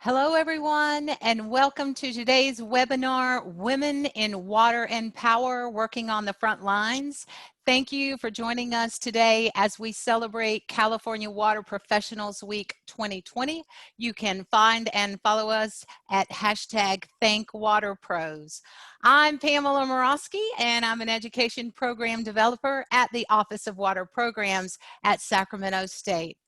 Hello, everyone, and welcome to today's webinar, Women in Water and Power, Working on the Front Lines. Thank you for joining us today as we celebrate California Water Professionals Week 2020. You can find and follow us at #ThankWaterPros. I'm Pamela Morosky, and I'm an education program developer at the Office of Water Programs at Sacramento State.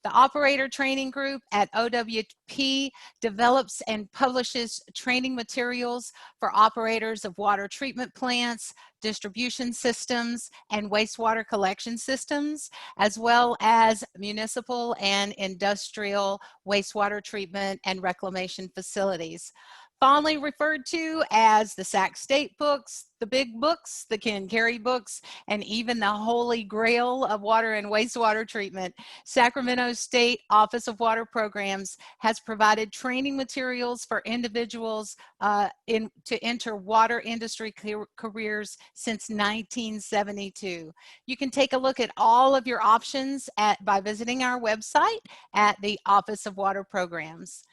The Operator Training Group at OWP develops and publishes training materials for operators of water treatment plants, distribution systems, and wastewater collection systems, as well as municipal and industrial wastewater treatment and reclamation facilities. Fondly referred to as the Sac State books, the big books, the Ken Carey books, and even the holy grail of water and wastewater treatment, Sacramento State Office of Water Programs has provided training materials for individuals to enter water industry careers since 1972. You can take a look at all of your options by visiting our website at the Office of Water Programs.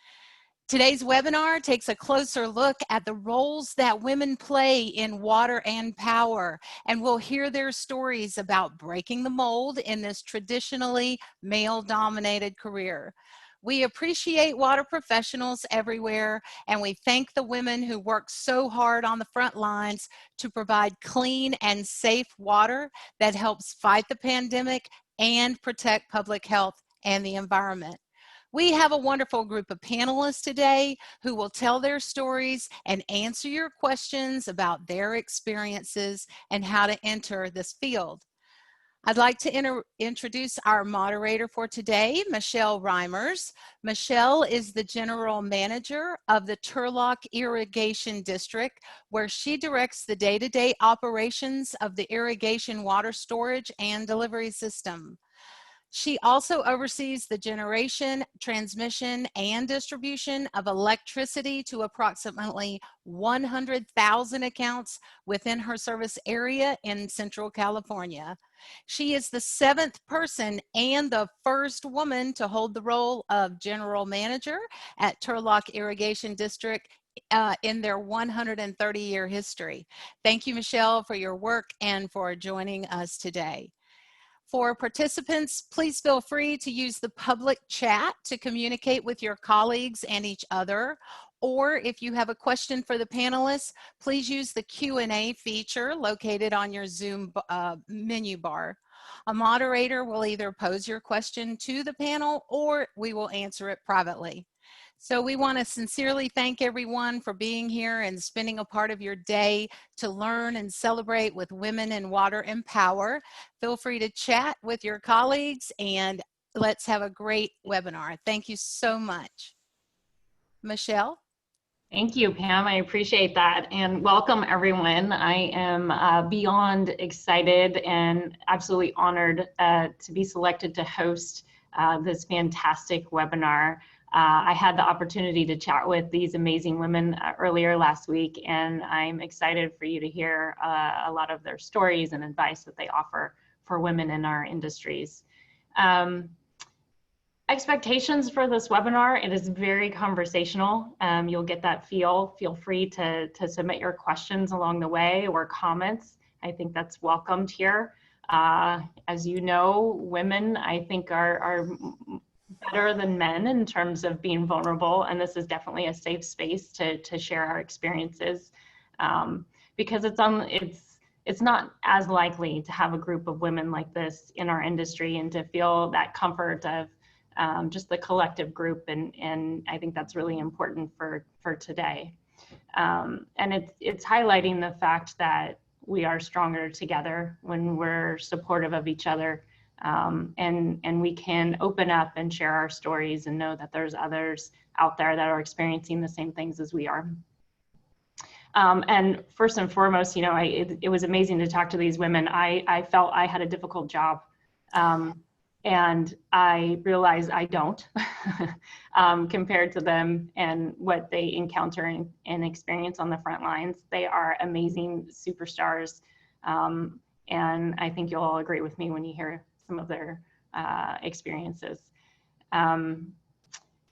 Today's webinar takes a closer look at the roles that women play in water and power, and we'll hear their stories about breaking the mold in this traditionally male-dominated career. We appreciate water professionals everywhere, and we thank the women who work so hard on the front lines to provide clean and safe water that helps fight the pandemic and protect public health and the environment. We have a wonderful group of panelists today who will tell their stories and answer your questions about their experiences and how to enter this field. I'd like to introduce our moderator for today, Michelle Reimers. Michelle is the General Manager of the Turlock Irrigation District, where she directs the day-to-day operations of the irrigation water storage and delivery system. She also oversees the generation, transmission, and distribution of electricity to approximately 100,000 accounts within her service area in Central California. She is the 7th person and the first woman to hold the role of General Manager at Turlock Irrigation District in their 130-year history. Thank you, Michelle, for your work and for joining us today. For participants, please feel free to use the public chat to communicate with your colleagues and each other. Or if you have a question for the panelists, please use the Q&A feature located on your Zoom menu bar. A moderator will either pose your question to the panel or we will answer it privately. So we want to sincerely thank everyone for being here and spending a part of your day to learn and celebrate with women in water and power. Feel free to chat with your colleagues and let's have a great webinar. Thank you so much. Michelle? Thank you, Pam. I appreciate that. And welcome, everyone. I am beyond excited and absolutely honored to be selected to host this fantastic webinar. I had the opportunity to chat with these amazing women earlier last week, and I'm excited for you to hear a lot of their stories and advice that they offer for women in our industries. Expectations for this webinar, it is very conversational. You'll get that feel. Feel free to submit your questions along the way or comments. I think that's welcomed here. As you know, women, I think, are better than men in terms of being vulnerable, and this is definitely a safe space to share our experiences because it's not as likely to have a group of women like this in our industry and to feel that comfort of just the collective group, and I think that's really important for today. And it's highlighting the fact that we are stronger together when we're supportive of each other. And we can open up and share our stories and know that there's others out there that are experiencing the same things as we are. And first and foremost, you know, it was amazing to talk to these women. I felt I had a difficult job, and I realized I don't compared to them and what they encounter and experience on the front lines. They are amazing superstars, and I think you'll all agree with me when you hear some of their experiences.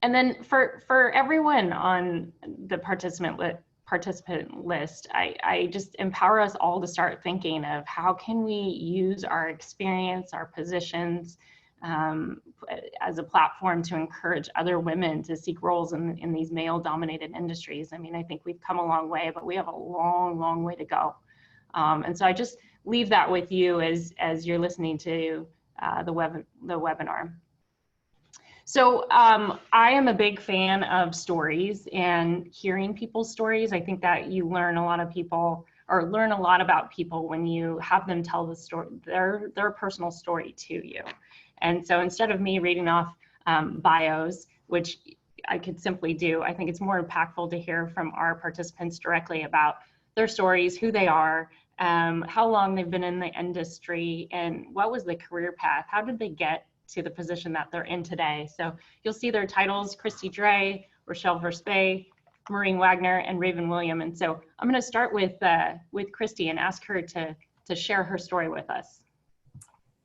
And then for everyone on the participant list, I just empower us all to start thinking of how can we use our experience, our positions, as a platform to encourage other women to seek roles in these male-dominated industries. I mean, I think we've come a long way, but we have a long, long way to go. And so I just leave that with you as you're listening to the webinar. So I am a big fan of stories and hearing people's stories. I think that you learn a lot about people when you have them tell the story, their personal story to you. And so instead of me reading off bios, which I could simply do, I think it's more impactful to hear from our participants directly about their stories, who they are, how long they've been in the industry, and what was the career path, how did they get to the position that they're in today. So you'll see their titles: Christy Dray, Rochelle Verspui, Maureen Wagner, and Raven William. And so I'm going to start with Christy and ask her to share her story with us.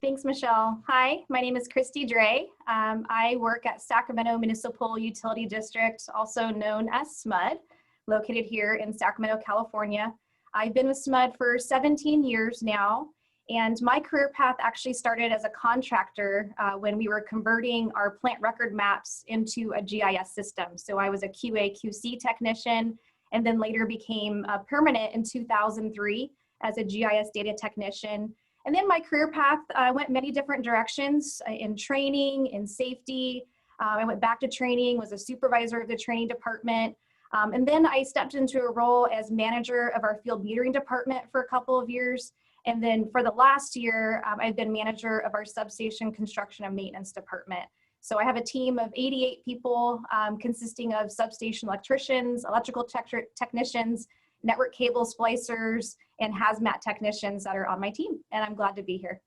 Thanks, Michelle. Hi, my name is Christy Dray. I work at Sacramento Municipal Utility District, also known as SMUD, located here in Sacramento, California. I've been with SMUD for 17 years now. And my career path actually started as a contractor when we were converting our plant record maps into a GIS system. So I was a QA/QC technician, and then later became permanent in 2003 as a GIS data technician. And then my career path went many different directions in training, in safety. I went back to training, was a supervisor of the training department. And then I stepped into a role as manager of our field metering department for a couple of years. And then for the last year, I've been manager of our substation construction and maintenance department. So I have a team of 88 people consisting of substation electricians, electrical technicians, network cable splicers, and hazmat technicians that are on my team. And I'm glad to be here.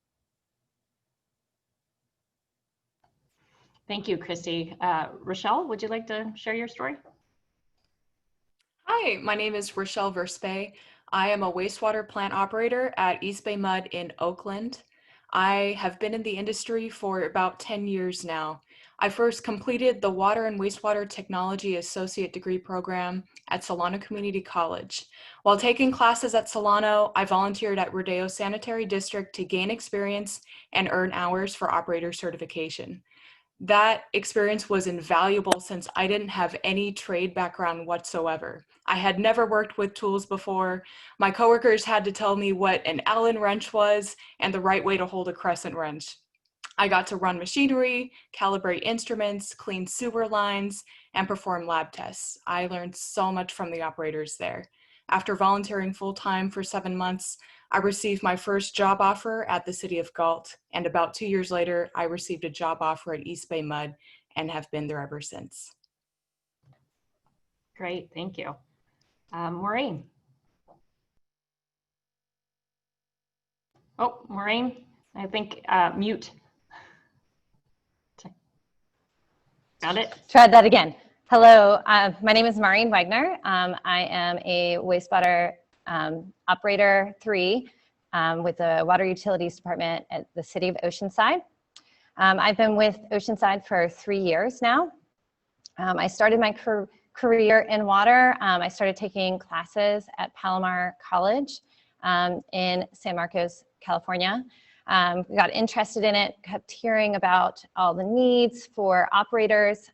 Thank you, Christy. Rochelle, would you like to share your story? Hi, my name is Rochelle Verspui. I am a wastewater plant operator at East Bay Mud in Oakland. I have been in the industry for about 10 years now. I first completed the Water and Wastewater Technology Associate Degree Program at Solano Community College. While taking classes at Solano, I volunteered at Rodeo Sanitary District to gain experience and earn hours for operator certification. That experience was invaluable since I didn't have any trade background whatsoever. I had never worked with tools before. My coworkers had to tell me what an Allen wrench was and the right way to hold a crescent wrench. I got to run machinery, calibrate instruments, clean sewer lines, and perform lab tests. I learned so much from the operators there. After volunteering full-time for 7 months, I received my first job offer at the city of Galt, and about 2 years later, I received a job offer at East Bay Mud and have been there ever since. Great, thank you. Maureen. Oh, Maureen, I think mute. Got it? Try that again. Hello, my name is Maureen Wagner. I am a wastewater operator 3 with the Water Utilities Department at the City of Oceanside. I've been with Oceanside for 3 years now. I started my career in water. I started taking classes at Palomar College in San Marcos, California. Got interested in it, kept hearing about all the needs for operators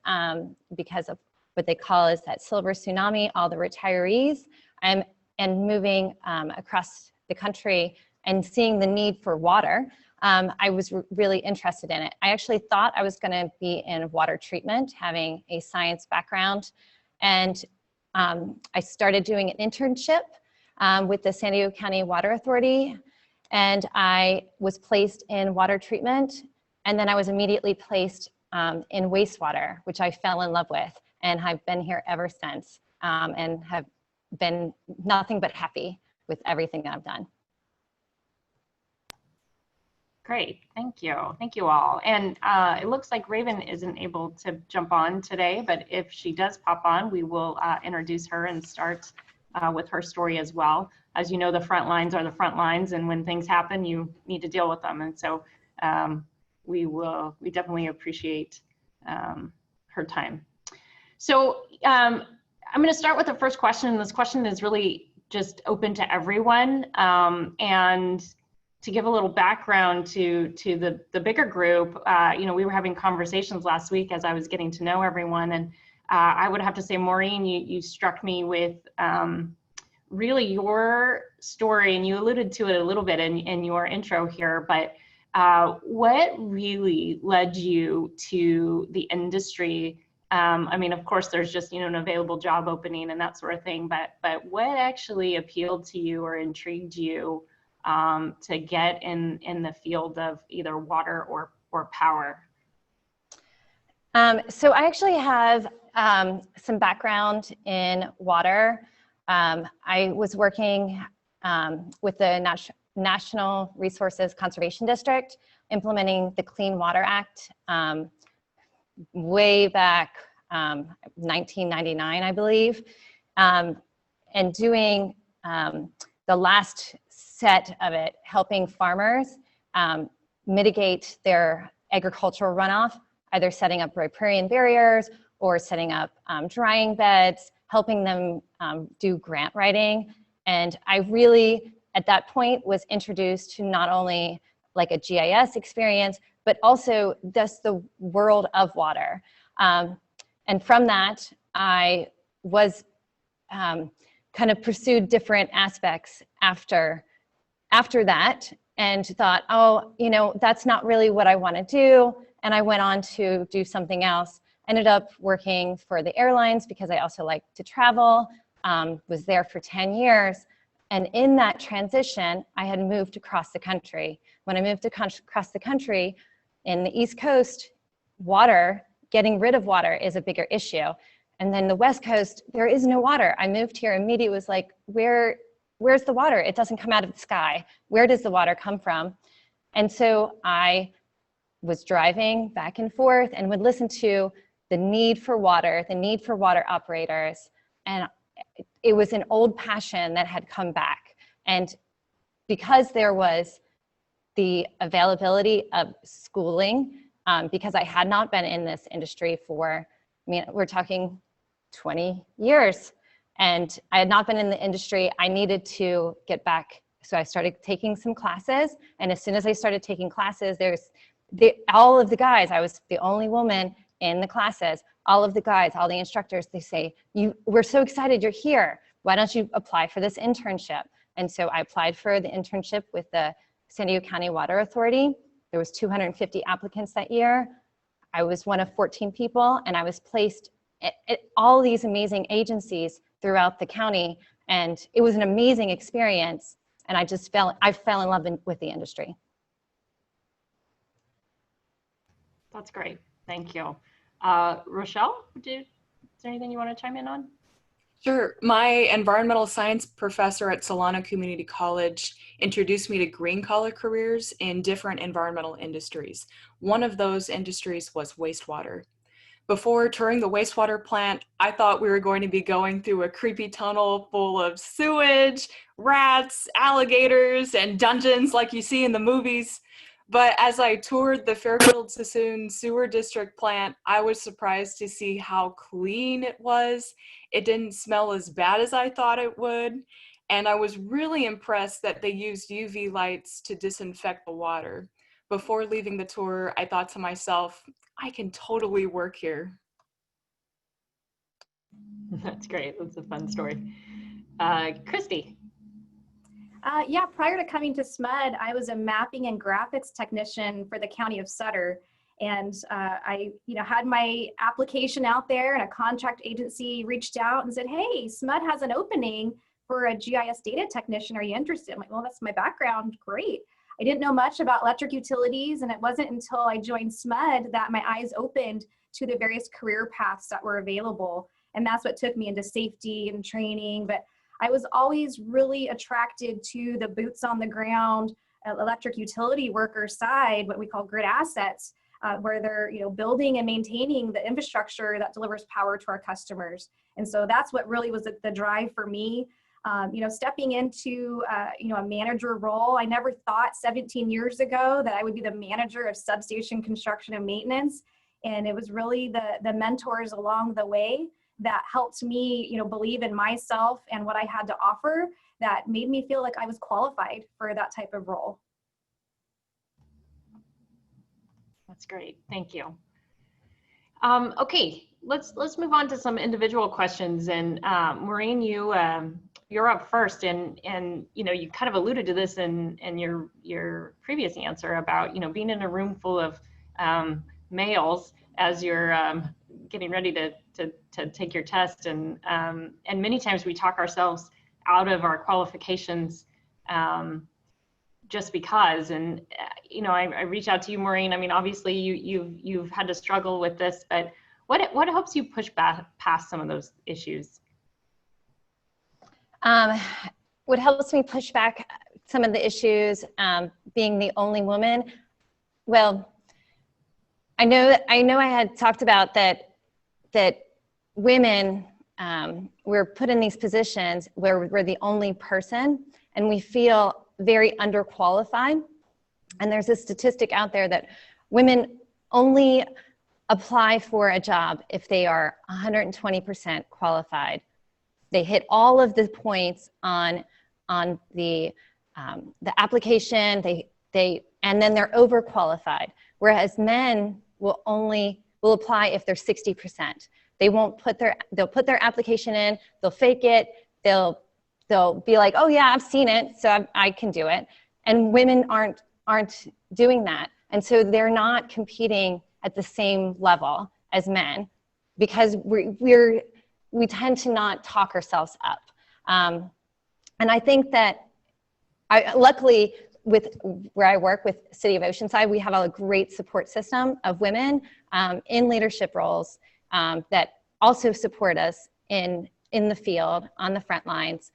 because of what they call is that silver tsunami, all the retirees, and moving across the country and seeing the need for water. I was really interested in it. I actually thought I was going to be in water treatment, having a science background, and I started doing an internship with the San Diego County Water Authority, and I was placed in water treatment, and then I was immediately placed in wastewater, which I fell in love with, and I've been here ever since, and have been nothing but happy with everything that I've done. Great, thank you. Thank you all. And it looks like Raven isn't able to jump on today, but if she does pop on, we will introduce her and start with her story as well. As you know, the front lines are the front lines, and when things happen, you need to deal with them. And so we definitely appreciate her time. So I'm going to start with the first question. This question is really just open to everyone. And to give a little background to the bigger group, you know, we were having conversations last week as I was getting to know everyone. And I would have to say, Maureen, you struck me with really your story, and you alluded to it a little bit in your intro here, but what really led you to the industry? I mean, of course, there's just, you know, an available job opening and that sort of thing, but what actually appealed to you or intrigued you to get in the field of either water or power? So I actually have some background in water. I was working with the National Resources Conservation District, implementing the Clean Water Act way back 1999, I believe, and doing the last set of it, helping farmers mitigate their agricultural runoff, either setting up riparian barriers or setting up drying beds, helping them do grant writing. And I really, at that point, was introduced to not only like a GIS experience, but also just the world of water. And from that, I was kind of pursued different aspects after that, and thought, oh, you know, that's not really what I want to do. And I went on to do something else. Ended up working for the airlines because I also like to travel, was there for 10 years. And in that transition, I had moved across the country. When I moved across the country, in the East Coast, water, getting rid of water is a bigger issue. And then the West Coast, there is no water. I moved here, immediately was like, where's the water? It doesn't come out of the sky. Where does the water come from? And so I was driving back and forth and would listen to the need for water operators. And it was an old passion that had come back. And because there was the availability of schooling, because I had not been in this industry for, I mean, we're talking 20 years, and I had not been in the industry, I needed to get back. So I started taking some classes. And as soon as I started taking classes, all of the guys, I was the only woman in the classes, all of the guys, all the instructors, they say, we're so excited you're here. Why don't you apply for this internship? And so I applied for the internship with the San Diego County Water Authority. There was 250 applicants that year. I was one of 14 people, and I was placed at all these amazing agencies throughout the county. And it was an amazing experience. And I fell in love with the industry. That's great. Thank you. Rochelle, is there anything you want to chime in on? Sure. My environmental science professor at Solano Community College introduced me to green collar careers in different environmental industries. One of those industries was wastewater. Before touring the wastewater plant, I thought we were going to be going through a creepy tunnel full of sewage, rats, alligators, and dungeons like you see in the movies. But as I toured the Fairfield-Sassoon Sewer District plant, I was surprised to see how clean it was. It didn't smell as bad as I thought it would. And I was really impressed that they used UV lights to disinfect the water. Before leaving the tour, I thought to myself, I can totally work here. That's great. That's a fun story. Christy. Yeah, prior to coming to SMUD, I was a mapping and graphics technician for the County of Sutter. And I had my application out there, and a contract agency reached out and said, hey, SMUD has an opening for a GIS data technician. Are you interested? I'm like, well, that's my background. Great. I didn't know much about electric utilities, and it wasn't until I joined SMUD that my eyes opened to the various career paths that were available. And that's what took me into safety and training. But I was always really attracted to the boots on the ground, electric utility worker side, what we call grid assets, where they're building and maintaining the infrastructure that delivers power to our customers. And so that's what really was the drive for me. Stepping into a manager role, I never thought 17 years ago that I would be the manager of substation construction and maintenance. And it was really the mentors along the way that helped me, you know, believe in myself and what I had to offer, that made me feel like I was qualified for that type of role. That's great. Thank you. Okay, let's move on to some individual questions. And Maureen, you're up first, and you know, you kind of alluded to this in your previous answer about, you know, being in a room full of males as you're getting ready to take your test, and many times we talk ourselves out of our qualifications just because. And you know, I reach out to you, Maureen. I mean, obviously you've had to struggle with this, but what helps you push back past some of those issues? What helps me push back some of the issues, being the only woman, well, I know I had talked about that women, we're put in these positions where we're the only person and we feel very underqualified. And there's a statistic out there that women only apply for a job if they are 120% qualified. They hit all of the points on the application, and then they're overqualified. Whereas men will apply if they're 60%. They'll put their application in, they'll fake it, they'll be like, oh yeah, I've seen it, so I can do it. And women aren't doing that. And so they're not competing at the same level as men because we tend to not talk ourselves up. And I think that luckily with where I work with City of Oceanside, we have a great support system of women in leadership roles that also support us in the field, on the front lines.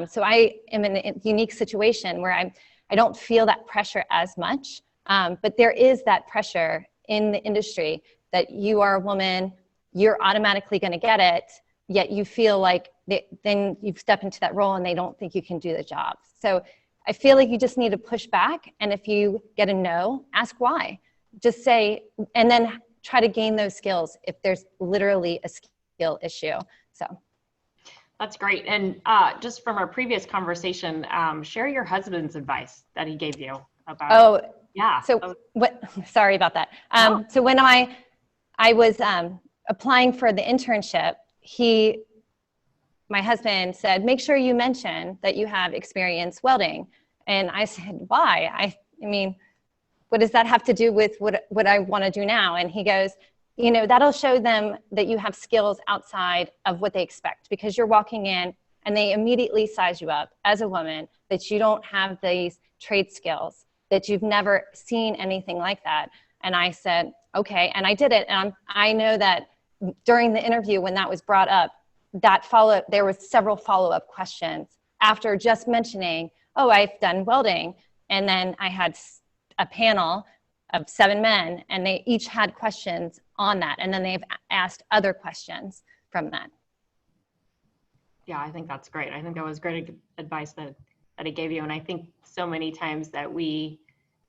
So I am in a unique situation where I don't feel that pressure as much, but there is that pressure in the industry that you are a woman, you're automatically going to get it, yet you feel like then you step into that role and they don't think you can do the job. So I feel like you just need to push back, and if you get a no, ask why. Just say, and then try to gain those skills if there's literally a skill issue. So that's great. And just from our previous conversation, share your husband's advice that he gave you about. Oh, yeah. So sorry about that. So when I was applying for the internship, my husband said, make sure you mention that you have experience welding. And I said, why? I mean, what does that have to do with what I want to do now? And he goes, you know, that'll show them that you have skills outside of what they expect, because you're walking in and they immediately size you up as a woman, that you don't have these trade skills, that you've never seen anything like that. And I said, okay. And I did it. And I know that during the interview, when that was brought up, there was several follow-up questions after just mentioning, oh, I've done welding. And then I had a panel of 7 men, and they each had questions on that. And then they've asked other questions from that. Yeah, I think that's great. I think that was great advice that he gave you. And I think so many times that we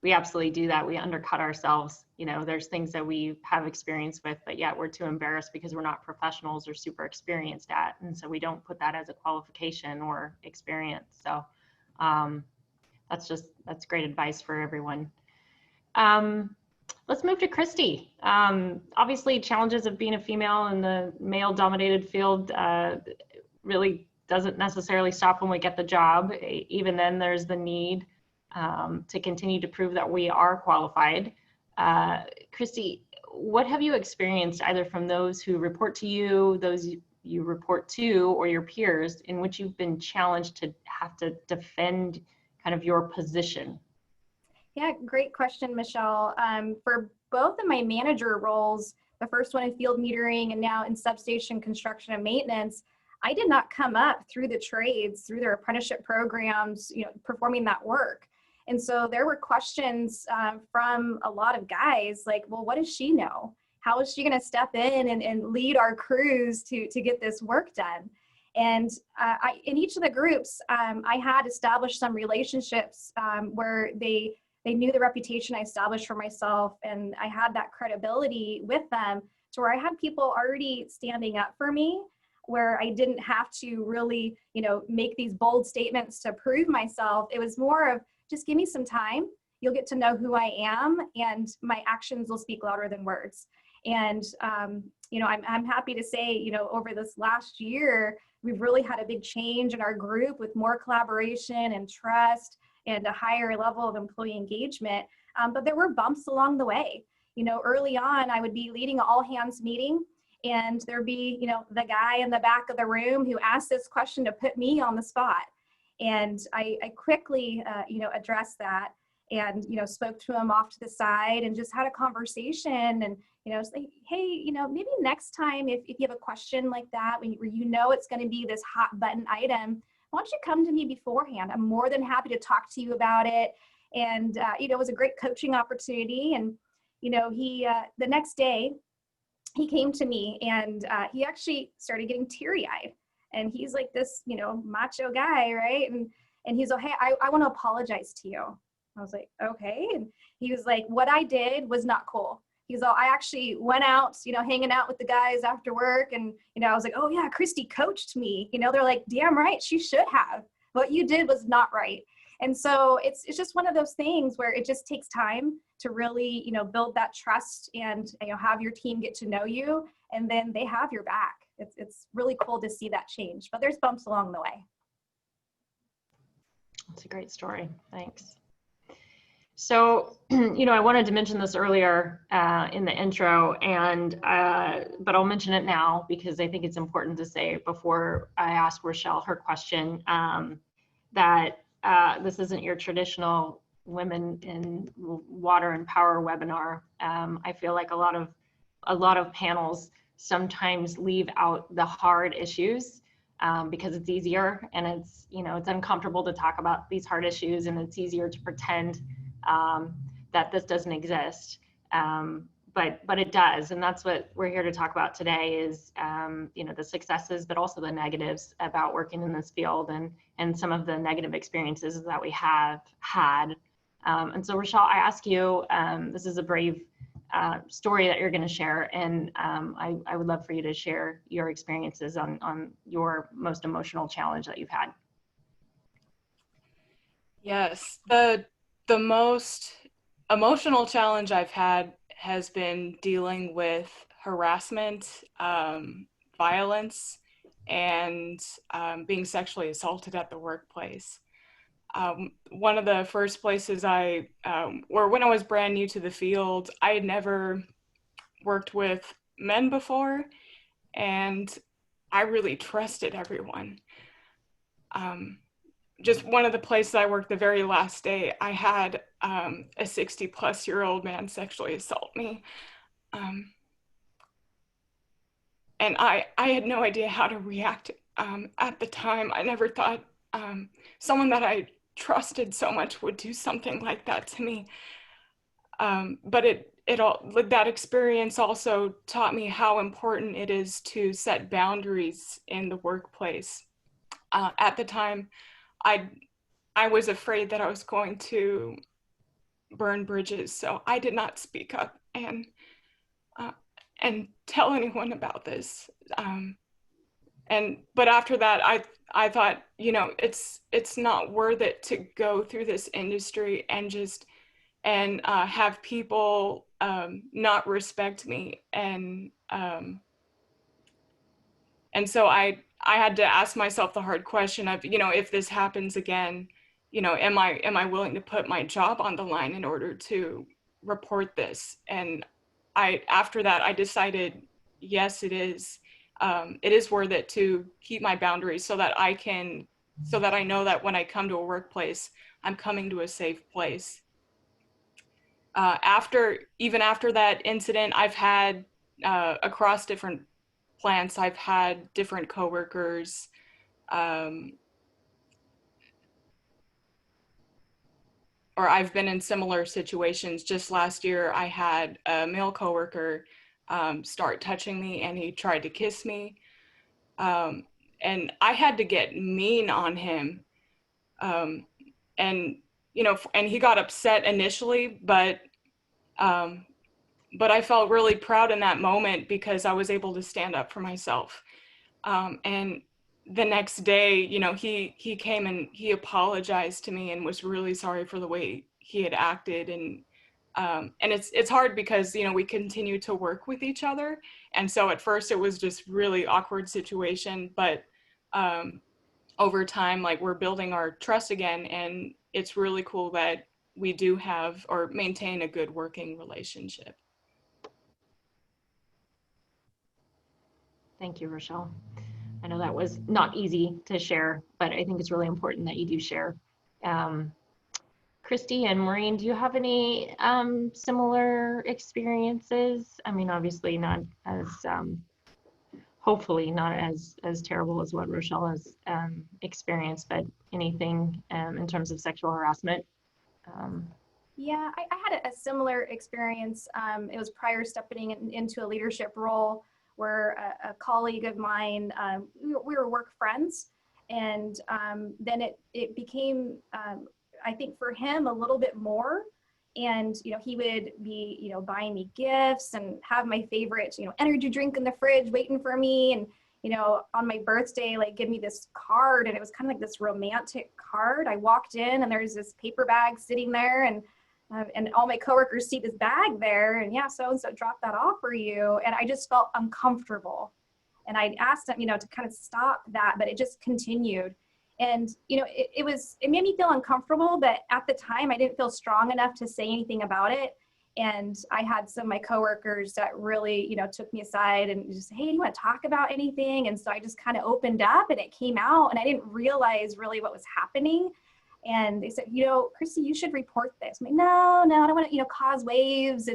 absolutely do that. We undercut ourselves. You know, there's things that we have experience with, but yet we're too embarrassed because we're not professionals or super experienced at. And so we don't put that as a qualification or experience. So that's great advice for everyone. Let's move to Christy. Obviously, challenges of being a female in the male-dominated field really doesn't necessarily stop when we get the job. Even then, there's the need to continue to prove that we are qualified. Christy, what have you experienced either from those who report to you, those you report to, or your peers, in which you've been challenged to have to defend kind of your position? Yeah, great question, Michelle. For both of my manager roles, the first one in field metering and now in substation construction and maintenance, I did not come up through the trades, through their apprenticeship programs, you know, performing that work. And so there were questions from a lot of guys like, well, what does she know? How is she going to step in and lead our crews to get this work done? And in each of the groups, I had established some relationships where they they knew the reputation I established for myself, and I had that credibility with them to where I had people already standing up for me, where I didn't have to really, make these bold statements to prove myself. It was more of just give me some time. You'll get to know who I am, and my actions will speak louder than words. And, I'm happy to say, over this last year, we've really had a big change in our group with more collaboration and trust and a higher level of employee engagement. But there were bumps along the way. Early on, I would be leading an all hands meeting, and there'd be, the guy in the back of the room who asked this question to put me on the spot. And I quickly, addressed that and, spoke to him off to the side and just had a conversation and, say, hey, maybe next time if you have a question like that, where it's going to be this hot button item, why don't you come to me beforehand? I'm more than happy to talk to you about it. And, it was a great coaching opportunity. And, he, the next day, he came to me and he actually started getting teary-eyed. And he's like this, macho guy, right? And he's like, hey, I want to apologize to you. I was like, okay. And he was like, what I did was not cool. He's all, I actually went out, hanging out with the guys after work. And, I was like, oh yeah, Christy coached me. They're like, damn right, she should have. What you did was not right. And so it's just one of those things where it just takes time to really, build that trust and, have your team get to know you, and then they have your back. It's really cool to see that change, but there's bumps along the way. That's a great story. Thanks. So, I wanted to mention this earlier in the intro, and but I'll mention it now because I think it's important to say before I ask Rochelle her question, that this isn't your traditional Women in Water and Power webinar. I feel like a lot of panels sometimes leave out the hard issues because it's easier, and it's uncomfortable to talk about these hard issues, and it's easier to pretend that this doesn't exist, but it does. And that's what we're here to talk about today is, the successes, but also the negatives about working in this field, and some of the negative experiences that we have had. And so Rochelle, I ask you, this is a brave story that you're going to share, and I would love for you to share your experiences on your most emotional challenge that you've had. Yes, the most emotional challenge I've had has been dealing with harassment, violence, and being sexually assaulted at the workplace. One of the first places when I was brand new to the field, I had never worked with men before, and I really trusted everyone. Just one of the places I worked, the very last day, I had a 60-plus-year-old man sexually assault me. And I had no idea how to react at the time. I never thought someone that I trusted so much would do something like that to me. But that experience also taught me how important it is to set boundaries in the workplace. At the time, I was afraid that I was going to burn bridges, so I did not speak up and tell anyone about this. But after that, I thought, it's not worth it to go through this industry and have people not respect me, and so I had to ask myself the hard question of, if this happens again, am I willing to put my job on the line in order to report this? And after that, I decided, yes, it is. It is worth it to keep my boundaries so that I know that when I come to a workplace, I'm coming to a safe place. Even after that incident, I've had across different plants, I've had different coworkers, or I've been in similar situations. Just last year, I had a male coworker start touching me, and he tried to kiss me. And I had to get mean on him. And and he got upset initially, but I felt really proud in that moment because I was able to stand up for myself. And the next day, he came and he apologized to me and was really sorry for the way he had acted. And it's hard because, we continue to work with each other. And so at first it was just really awkward situation, but over time, like, we're building our trust again. And it's really cool that we do have or maintain a good working relationship. Thank you, Rochelle. I know that was not easy to share, but I think it's really important that you do share. Christy and Maureen, do you have any similar experiences? I mean, obviously not as, hopefully not as terrible as what Rochelle has experienced, but anything in terms of sexual harassment? Yeah, I had a similar experience. It was prior stepping into a leadership role where a colleague of mine, we were work friends, and then it became, I think for him, a little bit more. And, he would be, buying me gifts and have my favorite, energy drink in the fridge waiting for me. And, on my birthday, like, give me this card. And it was kind of like this romantic card. I walked in and there's this paper bag sitting there, and all my coworkers see this bag there, and yeah, so-and-so dropped that off for you. And I just felt uncomfortable. And I asked them, to kind of stop that, but it just continued. And, it made me feel uncomfortable, but at the time I didn't feel strong enough to say anything about it. And I had some of my coworkers that really, took me aside and just, hey, do you want to talk about anything? And so I just kind of opened up, and it came out, and I didn't realize really what was happening. And they said, Christy, you should report this. I'm like, no, I don't want to, cause waves.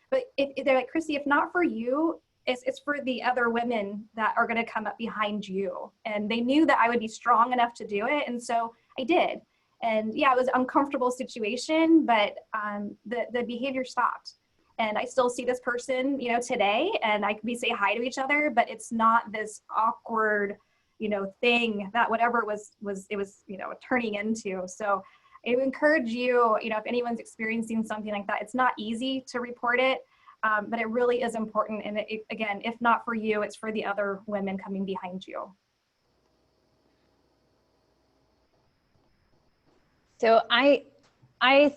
But they're like, Christy, if not for you, it's for the other women that are going to come up behind you. And they knew that I would be strong enough to do it. And so I did. And yeah, it was an uncomfortable situation, but the behavior stopped. And I still see this person, today, and we say hi to each other, but it's not this awkward, thing that whatever it was turning into. So I would encourage you, if anyone's experiencing something like that, it's not easy to report it, but it really is important. And again, if not for you, it's for the other women coming behind you. So I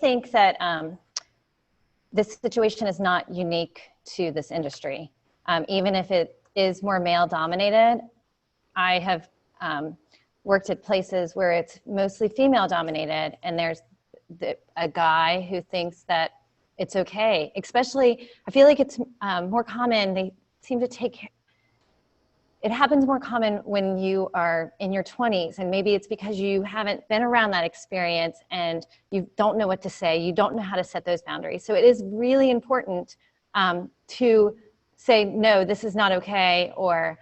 think that this situation is not unique to this industry. Even if it is more male dominated, I have worked at places where it's mostly female dominated, and there's a guy who thinks that it's okay. Especially, I feel like it's more common. They seem to it happens more common when you are in your 20s, and maybe it's because you haven't been around that experience and you don't know what to say. You don't know how to set those boundaries. So it is really important to say, no, this is not okay, or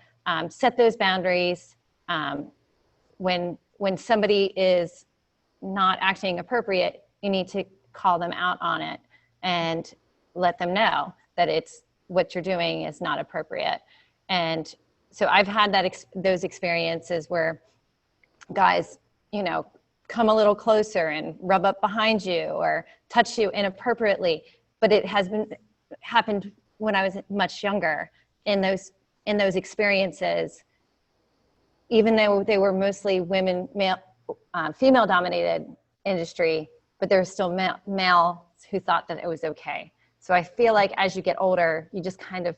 set those boundaries when somebody is not acting appropriate. You need to call them out on it and let them know that what you're doing is not appropriate. And so I've had those experiences where guys, come a little closer and rub up behind you or touch you inappropriately. But it has happened when I was much younger. In those experiences, even though they were mostly female dominated industry, but there were still males who thought that it was okay. So I feel like as you get older, you just kind of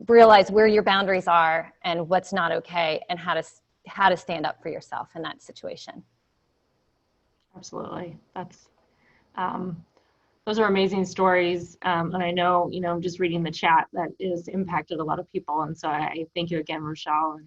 realize where your boundaries are and what's not okay, and how to stand up for yourself in that situation. Absolutely. That's those are amazing stories. And I know, I'm just reading the chat that has impacted a lot of people. And so I thank you again, Rochelle,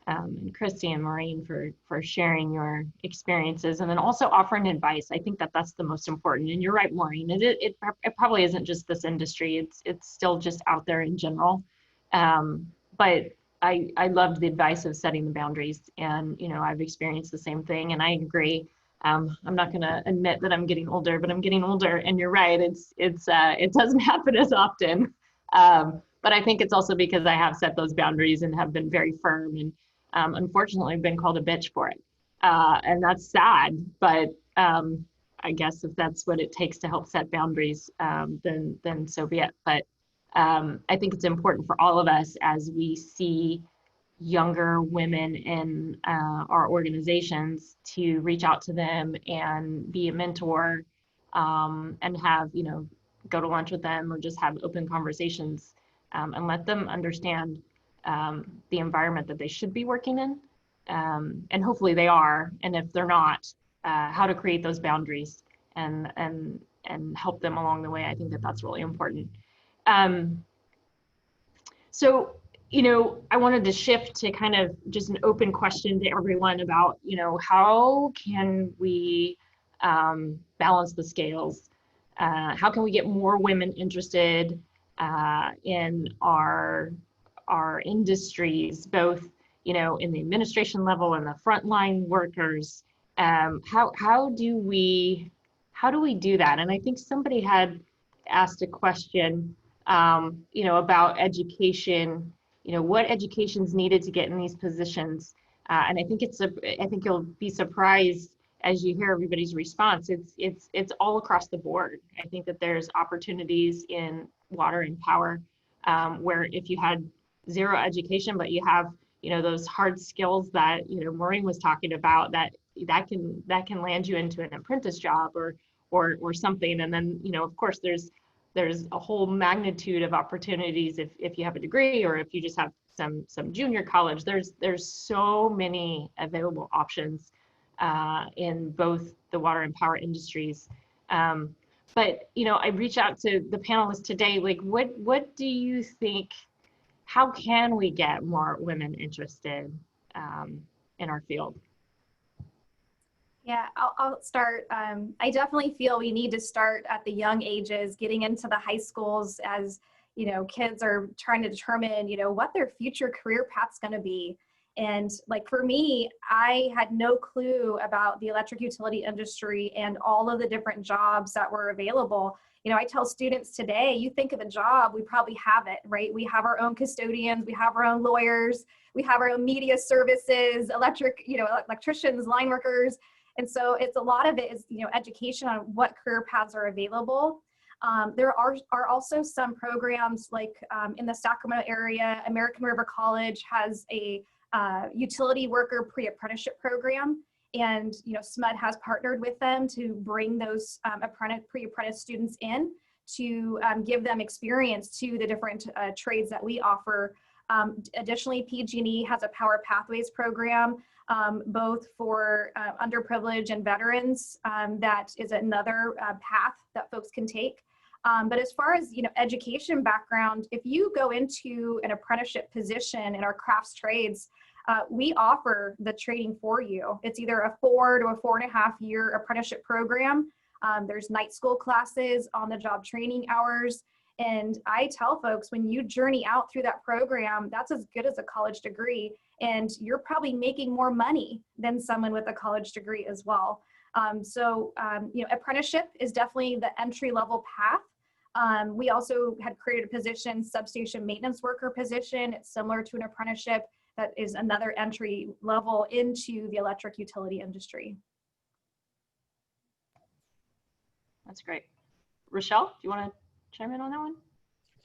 and Christy and Maureen for sharing your experiences, and then also offering advice. I think that's the most important. And you're right, Maureen, it probably isn't just this industry. It's still just out there in general. But I loved the advice of setting the boundaries, and, I've experienced the same thing, and I agree. I'm not going to admit that I'm getting older, but I'm getting older, and you're right. It doesn't happen as often. But I think it's also because I have set those boundaries and have been very firm, and unfortunately I've been called a bitch for it. And that's sad, but I guess if that's what it takes to help set boundaries, then so be it. But I think it's important for all of us as we see younger women in our organizations to reach out to them and be a mentor, and have, go to lunch with them or just have open conversations, and let them understand the environment that they should be working in. And hopefully they are, and if they're not, how to create those boundaries and help them along the way. I think that that's really important. So, I wanted to shift to kind of just an open question to everyone about, how can we balance the scales? How can we get more women interested in our industries, both, in the administration level and the frontline workers? How do we do that? And I think somebody had asked a question, about education, what education is needed to get in these positions. And I think you'll be surprised as you hear everybody's response. It's all across the board. I think that there's opportunities in water and power, where if you had zero education, but you have, those hard skills that, Maureen was talking about, that can land you into an apprentice job or something. And then, of course, there's a whole magnitude of opportunities if you have a degree, or if you just have some junior college. There's so many available options in both the water and power industries. But I reach out to the panelists today, like what do you think, how can we get more women interested in our field? Yeah, I'll start. I definitely feel we need to start at the young ages, getting into the high schools as, kids are trying to determine, what their future career path's going to be. And like for me, I had no clue about the electric utility industry and all of the different jobs that were available. I tell students today, you think of a job, we probably have it, right? We have our own custodians, we have our own lawyers, we have our own media services, electricians, line workers. And so it's a lot of it is, education on what career paths are available. There are also some programs like in the Sacramento area, American River College has a utility worker pre-apprenticeship program. And, SMUD has partnered with them to bring those pre-apprentice students in to give them experience to the different trades that we offer. Additionally, PG&E has a Power Pathways program, both for underprivileged and veterans. That is another path that folks can take. But as far as, education background, if you go into an apprenticeship position in our crafts trades, we offer the training for you. It's either a 4 to a 4.5 year apprenticeship program. There's night school classes, on-the-job training hours. And I tell folks, when you journey out through that program, that's as good as a college degree. And you're probably making more money than someone with a college degree as well. Apprenticeship is definitely the entry-level path. We also had created a position, substation maintenance worker position. It's similar to an apprenticeship. That is another entry level into the electric utility industry. That's great. Rochelle, do you want to chime in on that one?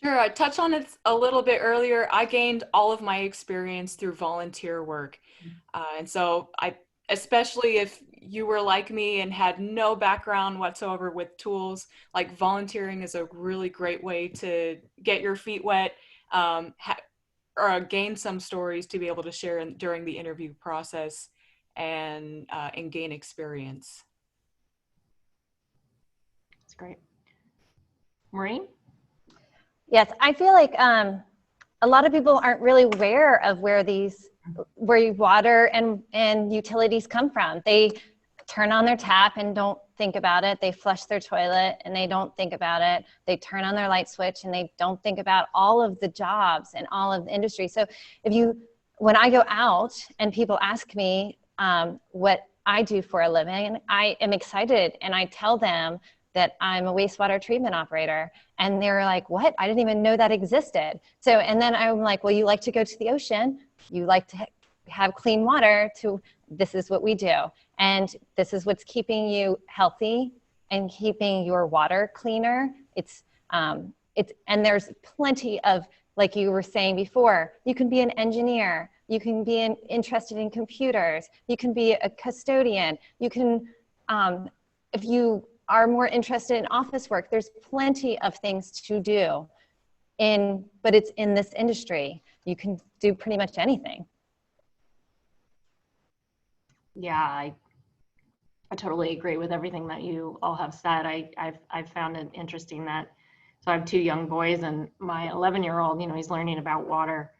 Sure, I touched on it a little bit earlier. I gained all of my experience through volunteer work. And so especially if you were like me and had no background whatsoever with tools, like volunteering is a really great way to get your feet wet, or gain some stories to be able to share during the interview process and gain experience. That's great. Maureen? Yes, I feel like a lot of people aren't really aware of where water and utilities come from. They turn on their tap and don't think about it. They flush their toilet and they don't think about it. They turn on their light switch and they don't think about all of the jobs and all of the industry. So when I go out and people ask me what I do for a living, I am excited and I tell them that I'm a wastewater treatment operator. And they're like, what? I didn't even know that existed. So, and then I'm like, well, you like to go to the ocean. You like to have clean water. This is what we do. And this is what's keeping you healthy and keeping your water cleaner. And there's plenty of, like you were saying before, you can be an engineer, you can be interested in computers, you can be a custodian, you can, if you are more interested in office work, there's plenty of things to do but it's in this industry. You can do pretty much anything. Yeah, I totally agree with everything that you all have said. I've found it interesting that, so I have 2 young boys, and my 11-year-old, you know, he's learning about water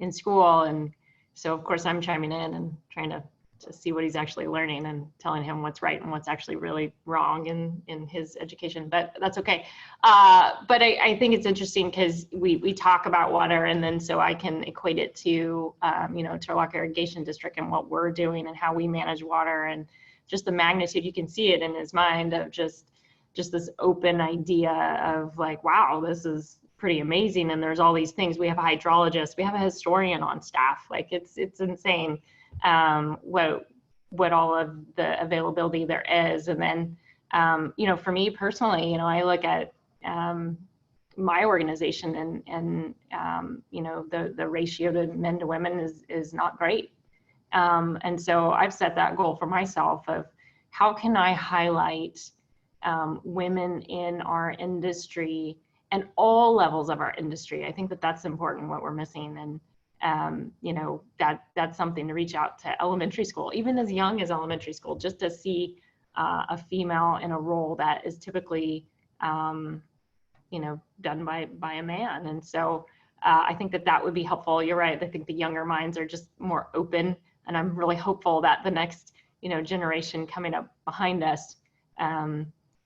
in school. And so of course I'm chiming in and trying to see what he's actually learning and telling him what's right and what's actually really wrong in his education, but that's okay. But I think it's interesting because we talk about water, and then so I can equate it to, you know, Turlock Irrigation District and what we're doing and how we manage water, and just the magnitude. You can see it in his mind of just this open idea of like, wow, this is pretty amazing. And there's all these things. We have a hydrologist, we have a historian on staff. Like it's insane what all of the availability there is. And then, you know, for me personally, you know, I look at my organization and you know, the ratio to men to women is not great. And so I've set that goal for myself of how can I highlight women in our industry and all levels of our industry. I think that that's important, what we're missing. And you know, that's something to reach out to elementary school, even as young as elementary school, just to see a female in a role that is typically, you know, done by a man. And so I think that would be helpful. You're right. I think the younger minds are just more open, and I'm really hopeful that the next, you know, generation coming up behind us,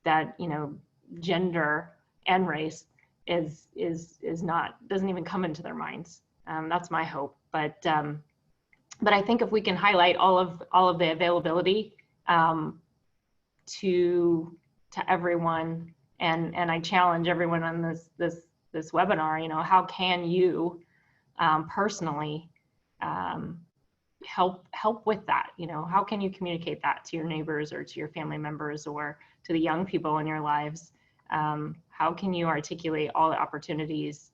that, you know, gender and race is not, doesn't even come into their minds. That's my hope. But I think if we can highlight all of the availability to everyone, and I challenge everyone on this webinar, you know, how can you personally help with that? You know, how can you communicate that to your neighbors or to your family members or to the young people in your lives? How can you articulate all the opportunities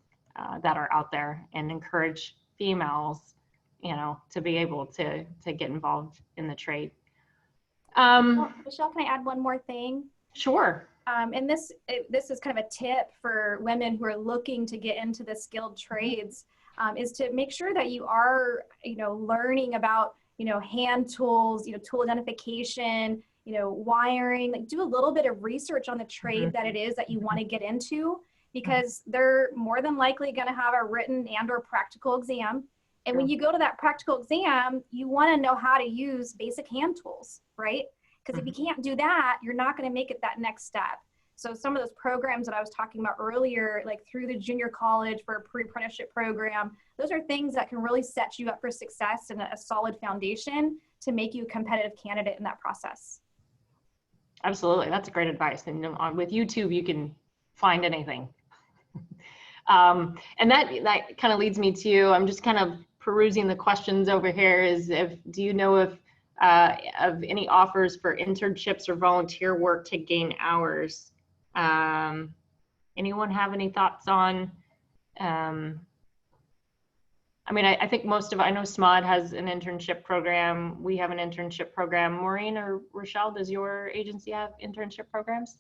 that are out there and encourage females, you know, to be able to get involved in the trade? Michelle, can I add one more thing? Sure. And this is kind of a tip for women who are looking to get into the skilled trades, is to make sure that you are, you know, learning about, you know, hand tools, you know, tool identification, you know, wiring, like do a little bit of research on the trade that it is that you want to get into, because they're more than likely going to have a written and or practical exam. And when you go to that practical exam, you want to know how to use basic hand tools, right? Because if you can't do that, you're not going to make it that next step. So some of those programs that I was talking about earlier, like through the junior college for a pre-apprenticeship program, those are things that can really set you up for success and a solid foundation to make you a competitive candidate in that process. Absolutely. That's great advice. And with YouTube, you can find anything. And that kind of leads me to, I'm just kind of perusing the questions over here, is do you know of any offers for internships or volunteer work to gain hours? Anyone have any thoughts on, I mean, I think I know SMUD has an internship program. We have an internship program. Maureen or Rochelle, does your agency have internship programs?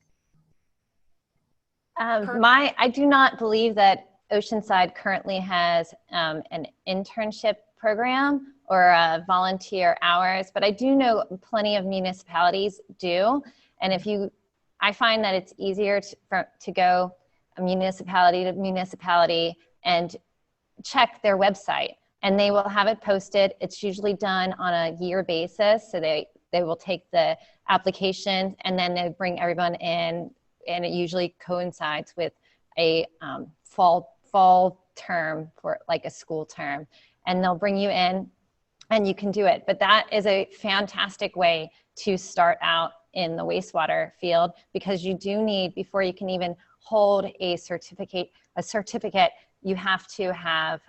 I do not believe that Oceanside currently has an internship program or volunteer hours, but I do know plenty of municipalities do. And I find that it's easier to go municipality to municipality and check their website, and they will have it posted. It's usually done on a year basis. So they will take the application and then they bring everyone in, and it usually coincides with a fall term for like a school term, and they'll bring you in and you can do it. But that is a fantastic way to start out in the wastewater field, because you do need, before you can even hold a certificate, you have to have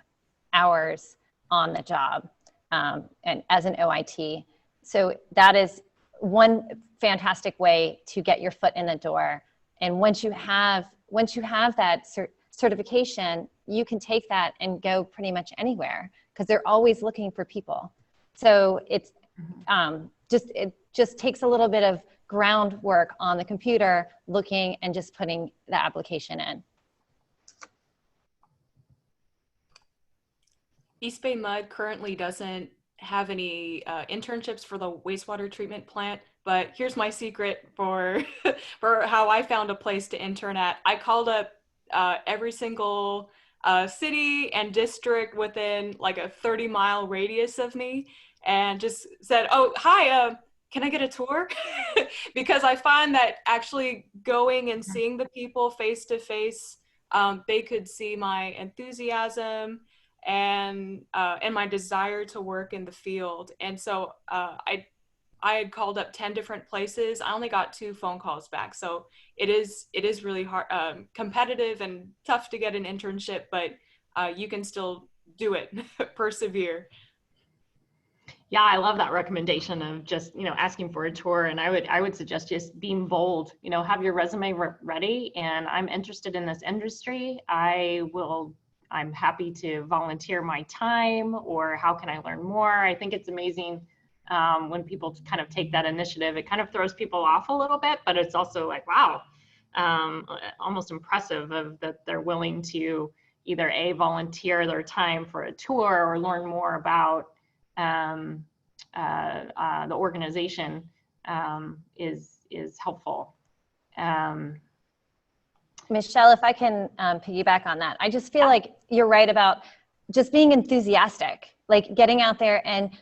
hours on the job, and as an OIT. So that is one fantastic way to get your foot in the door. And once you have that certification, you can take that and go pretty much anywhere because they're always looking for people. So it's it just takes a little bit of groundwork on the computer, looking and just putting the application in. East Bay MUD currently doesn't have any internships for the wastewater treatment plant, but here's my secret for for how I found a place to intern at. I called up every single city and district within like a 30-mile radius of me and just said, oh, hi, can I get a tour? Because I find that actually going and seeing the people face to face, they could see my enthusiasm and my desire to work in the field. And so I had called up 10 different places. I only got 2 phone calls back. So it is really hard, competitive and tough to get an internship, but you can still do it, persevere. Yeah, I love that recommendation of just, asking for a tour. And I would suggest just being bold, have your resume ready. And I'm interested in this industry. I'm happy to volunteer my time, or how can I learn more? I think it's amazing when people kind of take that initiative. It kind of throws people off a little bit, but it's also like, wow, almost impressive that they're willing to either volunteer their time for a tour or learn more about the organization is helpful. Michelle, if I can piggyback on that, I just feel like you're right about just being enthusiastic, like getting out there and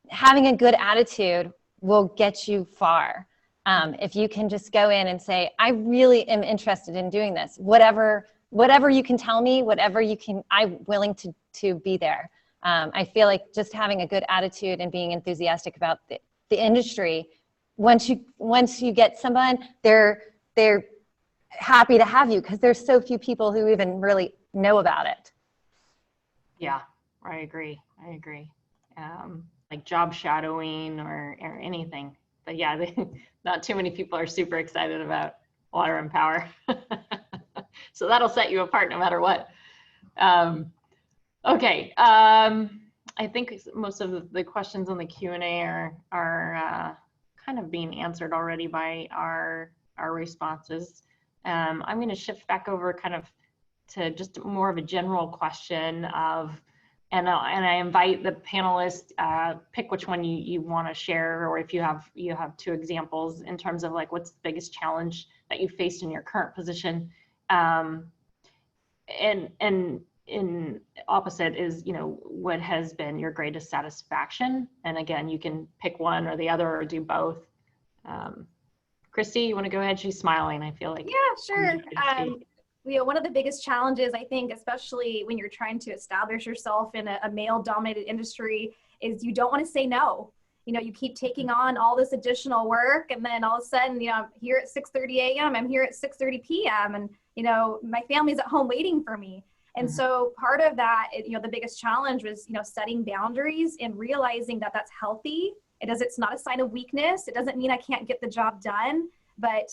having a good attitude will get you far. If you can just go in and say, I really am interested in doing this, whatever you can tell me, I'm willing to be there. I feel like just having a good attitude and being enthusiastic about the industry, once you get someone, they're happy to have you because there's so few people who even really know about it. Yeah, I agree. Like job shadowing or anything. But yeah, not too many people are super excited about water and power. So that'll set you apart no matter what. Okay. I think most of the questions on the Q&A are kind of being answered already by our responses. I'm going to shift back over kind of to just more of a general question of, and I invite the panelists, pick which one you want to share, or if you have 2 examples in terms of like, what's the biggest challenge that you faced in your current position? And in opposite is, what has been your greatest satisfaction? And again, you can pick one or the other or do both. Christy, you want to go ahead? She's smiling. I feel like. Yeah, sure. One of the biggest challenges, I think, especially when you're trying to establish yourself in a male-dominated industry, is you don't want to say no. You keep taking on all this additional work, and then all of a sudden, I'm here at 6:30 a.m. I'm here at 6:30 p.m. and my family's at home waiting for me. And so part of that, the biggest challenge was, setting boundaries and realizing that that's healthy. It's not a sign of weakness. It doesn't mean I can't get the job done, but,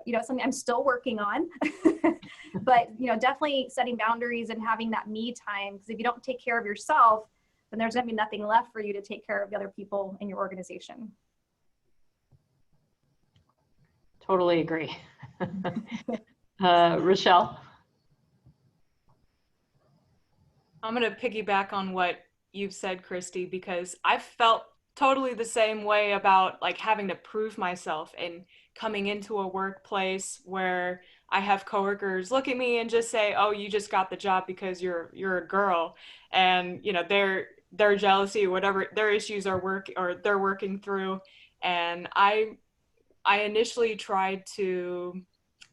it's something I'm still working on. But, definitely setting boundaries and having that me time, because if you don't take care of yourself, then there's going to be nothing left for you to take care of the other people in your organization. Totally agree. Rochelle? I'm going to piggyback on what you've said, Christy, because I felt totally the same way about like having to prove myself and coming into a workplace where I have coworkers look at me and just say, oh, you just got the job because you're a girl. And, their jealousy, whatever their issues they're working through. And I initially tried to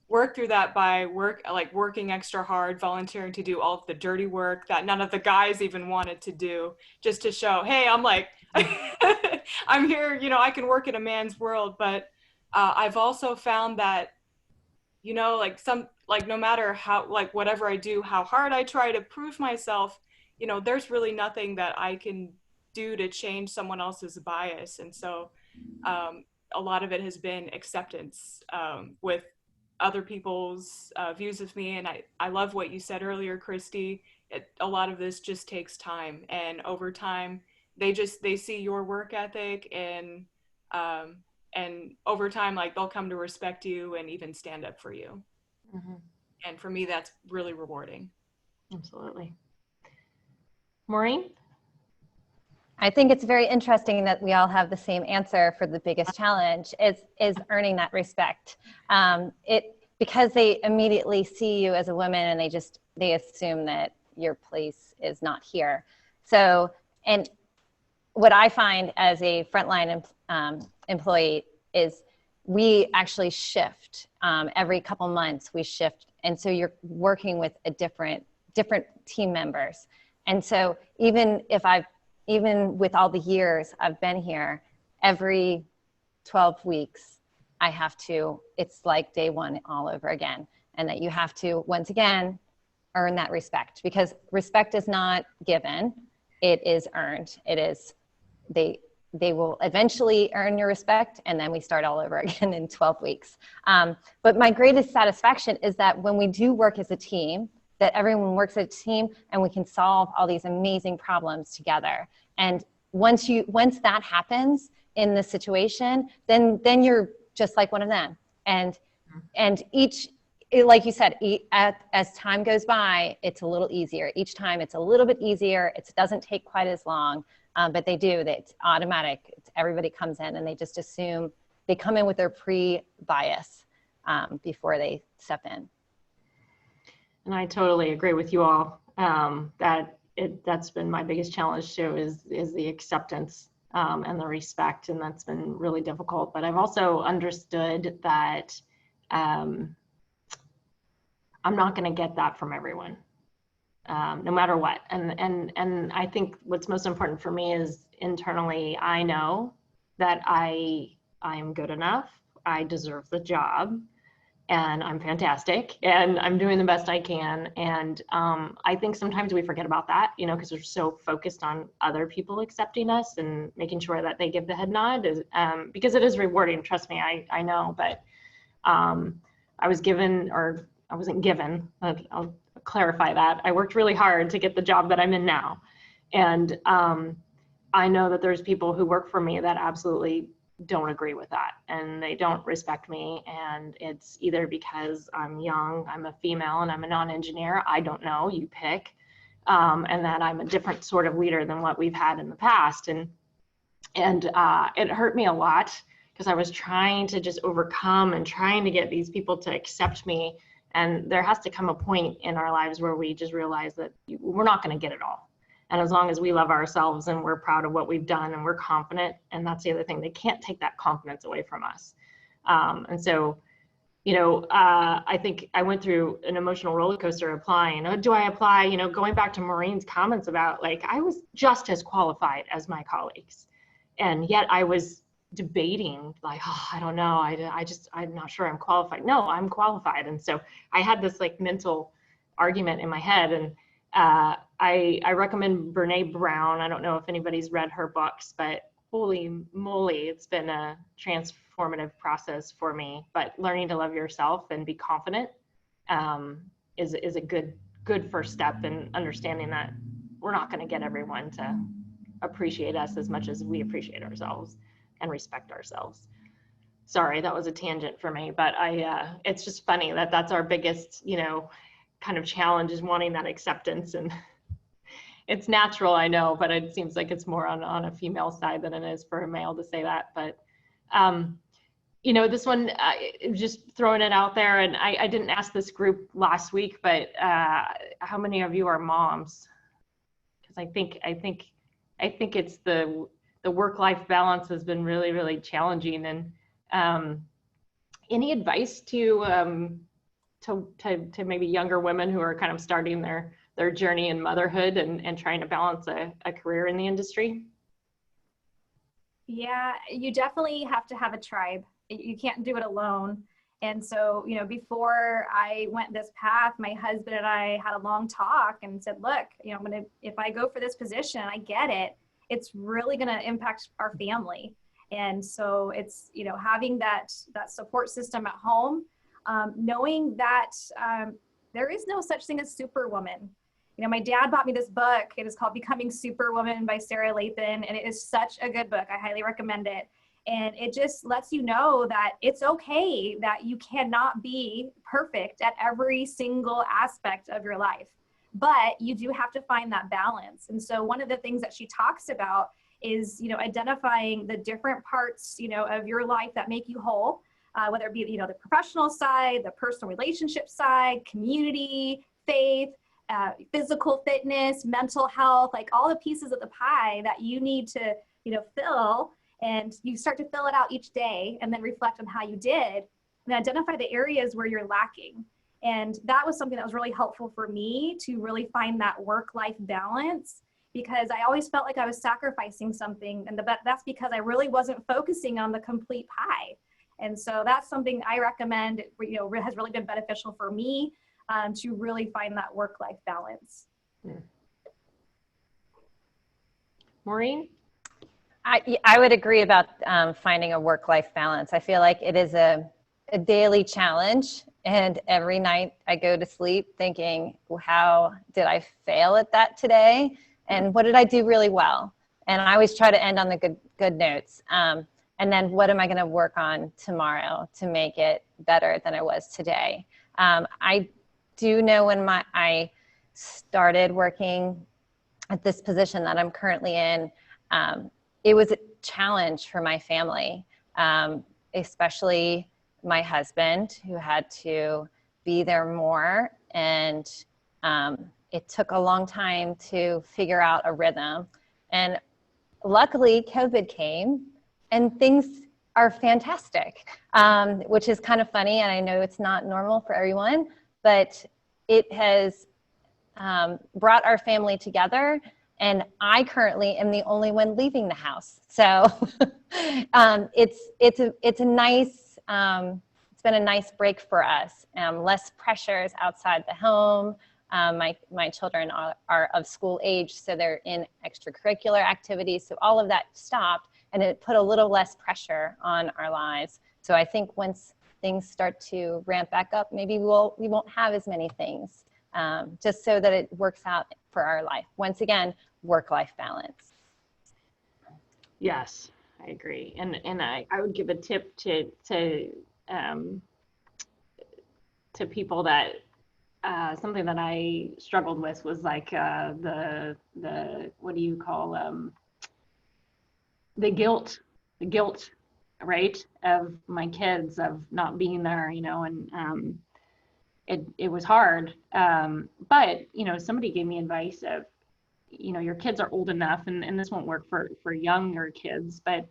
work through that by working extra hard, volunteering to do all of the dirty work that none of the guys even wanted to do, just to show, hey, I'm like, I'm here, I can work in a man's world. But I've also found that, no matter how, whatever I do, how hard I try to prove myself, there's really nothing that I can do to change someone else's bias. And so a lot of it has been acceptance with other people's views of me. And I love what you said earlier, Christy. A lot of this just takes time, and over time they see your work ethic, and over time, like, they'll come to respect you and even stand up for you. Mm-hmm. And for me, that's really rewarding. Absolutely. Maureen? I think it's very interesting that we all have the same answer for the biggest challenge is earning that respect. Because they immediately see you as a woman, and they assume that your place is not here. So, and what I find as a frontline employee is we actually shift every couple months. We shift, and so you're working with a different team members. And so even with all the years I've been here, every 12 weeks, it's like day one all over again. And that you have to, once again, earn that respect, because respect is not given, it is earned. It is, they will eventually earn your respect, and then we start all over again in 12 weeks. But my greatest satisfaction is that when we do work as a team, that everyone works as a team and we can solve all these amazing problems together. And once that happens in the situation, then you're just like one of them. And each, like you said, as time goes by, it's a little easier. Each time it's a little bit easier. It doesn't take quite as long, but it's automatic. Everybody comes in and they just assume, they come in with their pre-bias before they step in. And I totally agree with you all. That's been my biggest challenge too, is the acceptance and the respect, and that's been really difficult. But I've also understood that I'm not going to get that from everyone, no matter what. And I think what's most important for me is internally, I know that I am good enough. I deserve the job. And I'm fantastic, and I'm doing the best I can. And I think sometimes we forget about that, because we're so focused on other people accepting us and making sure that they give the head nod, because it is rewarding. Trust me, I know. But I was given, or I wasn't given, I'll clarify that. I worked really hard to get the job that I'm in now. And I know that there's people who work for me that absolutely don't agree with that, and they don't respect me, and it's either because I'm young, I'm a female, and I'm a non-engineer, I don't know, you pick, and that I'm a different sort of leader than what we've had in the past. And it hurt me a lot, because I was trying to just overcome and trying to get these people to accept me. And there has to come a point in our lives where we just realize that we're not going to get it all. And as long as we love ourselves and we're proud of what we've done and we're confident, and that's the other thing, they can't take that confidence away from us. And so, I think I went through an emotional roller coaster applying. Do I apply? Going back to Maureen's comments about, like, I was just as qualified as my colleagues. And yet I was debating, like, I don't know, I'm not sure I'm qualified. No, I'm qualified. And so I had this like mental argument in my head. And I recommend Brene Brown. I don't know if anybody's read her books, but holy moly, it's been a transformative process for me. But learning to love yourself and be confident is a good first step in understanding that we're not going to get everyone to appreciate us as much as we appreciate ourselves and respect ourselves. Sorry, that was a tangent for me, but it's just funny that that's our biggest, kind of challenge, is wanting that acceptance. And it's natural, I know, but it seems like it's more on a female side than it is for a male to say that. But this one, just throwing it out there, and I didn't ask this group last week, but how many of you are moms? Because I think it's the work-life balance has been really, really challenging. And any advice to maybe younger women who are kind of starting their journey in motherhood and trying to balance a career in the industry? Yeah, you definitely have to have a tribe. You can't do it alone. And so, before I went this path, my husband and I had a long talk and said, look, if I go for this position, I get it. it's really going to impact our family. And so it's, having that support system at home, knowing that there is no such thing as Superwoman. My dad bought me this book. It is called Becoming Superwoman by Sarah Lathan, and it is such a good book. I highly recommend it. And it just lets you know that it's okay that you cannot be perfect at every single aspect of your life, but you do have to find that balance. And so one of the things that she talks about is, identifying the different parts, of your life that make you whole, whether it be, the professional side, the personal relationship side, community, faith, physical fitness, mental health, like all the pieces of the pie that you need to, fill, and you start to fill it out each day and then reflect on how you did and identify the areas where you're lacking. And that was something that was really helpful for me to really find that work-life balance, because I always felt like I was sacrificing something, and that's because I really wasn't focusing on the complete pie. And so that's something I recommend, has really been beneficial for me, to really find that work-life balance. Maureen? I would agree about finding a work-life balance. I feel like it is a daily challenge, and every night I go to sleep thinking, how did I fail at that today? And what did I do really well? And I always try to end on the good notes. And then what am I going to work on tomorrow to make it better than I was today? I do know when I started working at this position that I'm currently in, it was a challenge for my family, especially my husband, who had to be there more. And it took a long time to figure out a rhythm. And luckily, COVID came and things are fantastic, which is kind of funny. And I know it's not normal for everyone, but it has brought our family together. And I currently am the only one leaving the house. So it's a nice, it's been a nice break for us. Less pressures outside the home. My children are of school age, so they're in extracurricular activities. So all of that stopped, and it put a little less pressure on our lives. So I think once things start to ramp back up, maybe we won't have as many things, just so that it works out for our life. Once again, work-life balance. Yes, I agree. And I would give a tip to people that something that I struggled with was like the what do you call the guilt, right, of my kids of not being there, and it was hard. But somebody gave me advice of, your kids are old enough, and this won't work for younger kids, but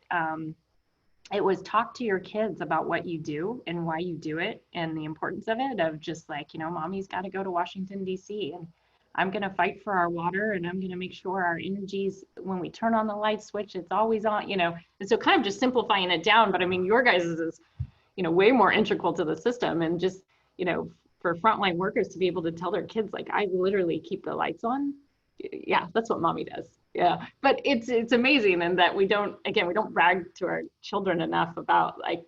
it was talk to your kids about what you do and why you do it and the importance of it, of just like, mommy's got to go to Washington, D.C. and I'm going to fight for our water, and I'm going to make sure our energy's, when we turn on the light switch, it's always on, and so kind of just simplifying it down. But I mean, your guys is, way more integral to the system, and just, for frontline workers to be able to tell their kids, like, I literally keep the lights on. Yeah, that's what mommy does. Yeah, but it's amazing, and that we don't brag to our children enough about, like,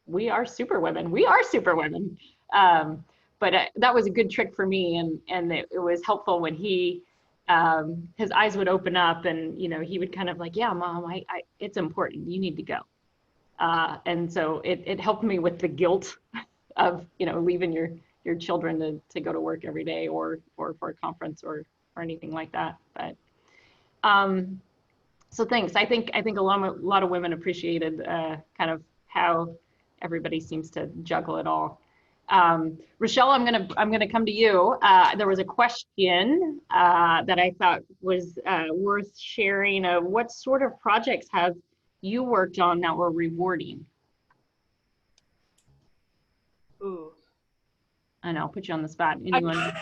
we are superwomen. We are superwomen. But that was a good trick for me, and it was helpful when he his eyes would open up, and he would kind of like, yeah, mom, I it's important. You need to go. And so it helped me with the guilt of leaving your children to go to work every day, or for a conference or anything like that. But so thanks. I think a lot of women appreciated kind of how everybody seems to juggle it all. Rochelle, I'm gonna come to you. There was a question that I thought was worth sharing. What sort of projects have you worked on that were rewarding? Ooh. I know, put you on the spot. Anyone?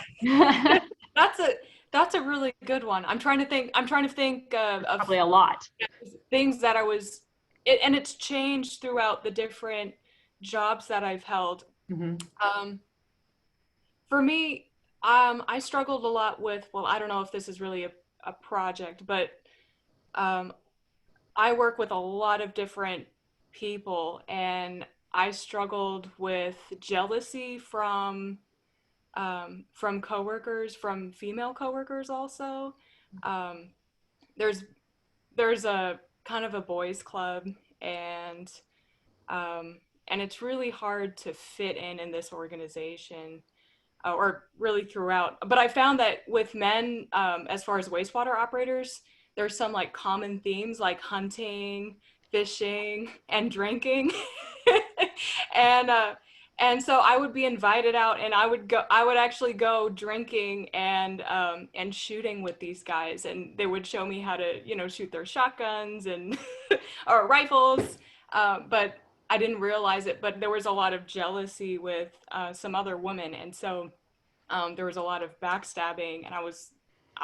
That's a really good one. I'm trying to think of Probably a lot. things that and it's changed throughout the different jobs that I've held. Mm-hmm. For me, I struggled a lot with, well, I don't know if this is really a project, but I work with a lot of different people, and I struggled with jealousy from coworkers, from female coworkers also. Um, there's a kind of a boys club, and um, and it's really hard to fit in this organization, or really throughout. But I found that with men, as far as wastewater operators, there's some like common themes like hunting, fishing, and drinking. and and so I would be invited out, and I would actually go drinking and shooting with these guys, and they would show me how to, you know, shoot their shotguns and or rifles. But I didn't realize it, but there was a lot of jealousy with some other women, and so there was a lot of backstabbing, and I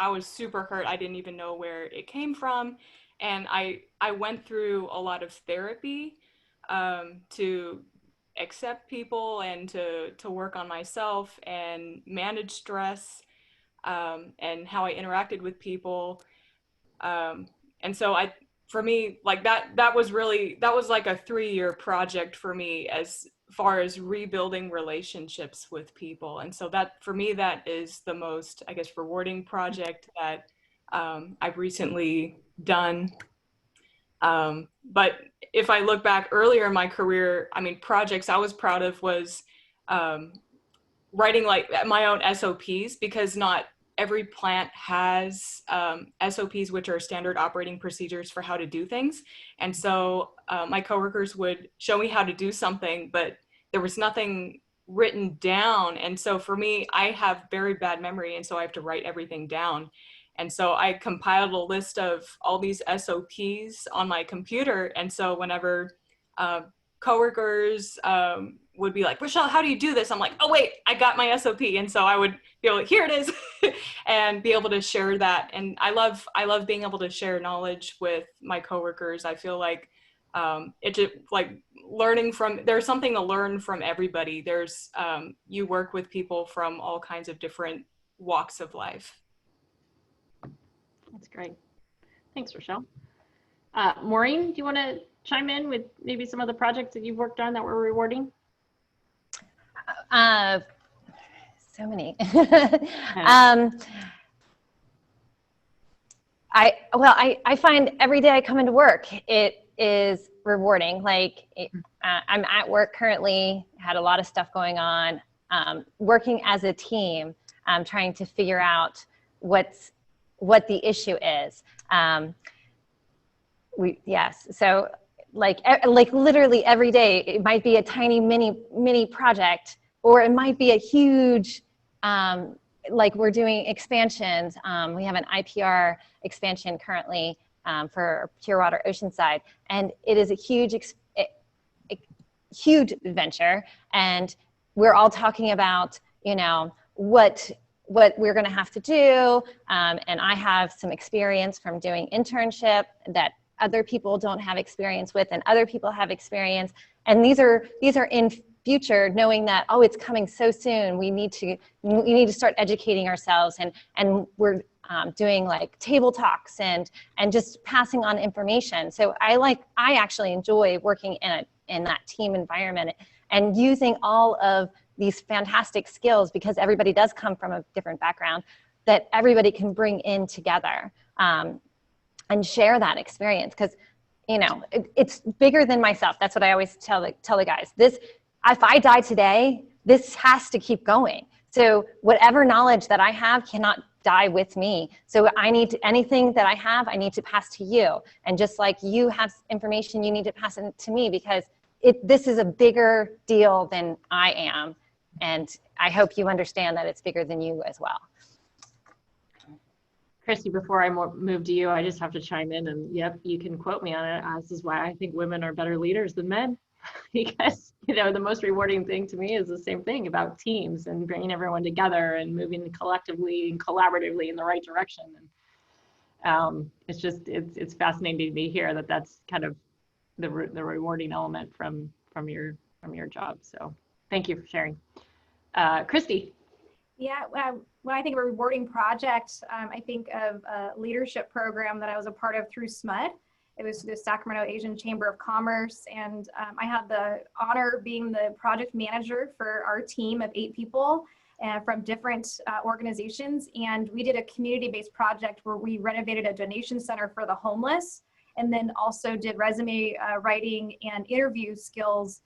was super hurt. I didn't even know where it came from, and I went through a lot of therapy to accept people and to work on myself and manage stress, and how I interacted with people. And so for me, like that was like a 3-year project for me as far as rebuilding relationships with people. And so that, for me, that is the most, I guess, rewarding project that I've recently done. But if I look back earlier in my career, I mean, projects I was proud of was writing like my own SOPs, because not every plant has SOPs, which are standard operating procedures for how to do things. And so my coworkers would show me how to do something, but there was nothing written down. And so for me, I have very bad memory, and so I have to write everything down. And so I compiled a list of all these SOPs on my computer. And so whenever coworkers would be like, Rochelle, how do you do this? I'm like, oh wait, I got my SOP. And so I would be like, here it is, and be able to share that. And I love being able to share knowledge with my coworkers. I feel like it's just like learning from, there's something to learn from everybody. There's you work with people from all kinds of different walks of life. That's great. Thanks, Rochelle. Maureen, do you want to chime in with maybe some of the projects that you've worked on that were rewarding? So many. I find every day I come into work, it is rewarding. Like I'm at work currently, had a lot of stuff going on, working as a team, trying to figure out what the issue is. So like literally every day, it might be a tiny mini project, or it might be a huge, like we're doing expansions. We have an IPR expansion currently for Pure Water Oceanside, and it is a huge venture. And we're all talking about, you know, what we're going to have to do. And I have some experience from doing internship that other people don't have experience with, and other people have experience. And these are in future, knowing that, oh, it's coming so soon. We need to start educating ourselves, and we're doing like table talks and just passing on information. So I actually enjoy working in that team environment and using all of these fantastic skills, because everybody does come from a different background, that everybody can bring in together and share that experience. Because, you know, it's bigger than myself. That's what I always tell the guys. This, if I die today, this has to keep going. So whatever knowledge that I have cannot die with me. So anything that I have, I need to pass to you. And just like you have information, you need to pass it to me, because this is a bigger deal than I am. And I hope you understand that it's bigger than you as well. Christy, before I move to you, I just have to chime in, and yep, you can quote me on it. This is why I think women are better leaders than men, because, you know, the most rewarding thing to me is the same thing about teams and bringing everyone together and moving collectively and collaboratively in the right direction. And it's fascinating to hear that that's kind of the rewarding element from your job. So thank you for sharing. Christy. Yeah, when I think of a rewarding project, I think of a leadership program that I was a part of through SMUD. It was the Sacramento Asian Chamber of Commerce, and I had the honor of being the project manager for our team of 8 people from different organizations. And we did a community-based project where we renovated a donation center for the homeless, and then also did resume writing and interview skills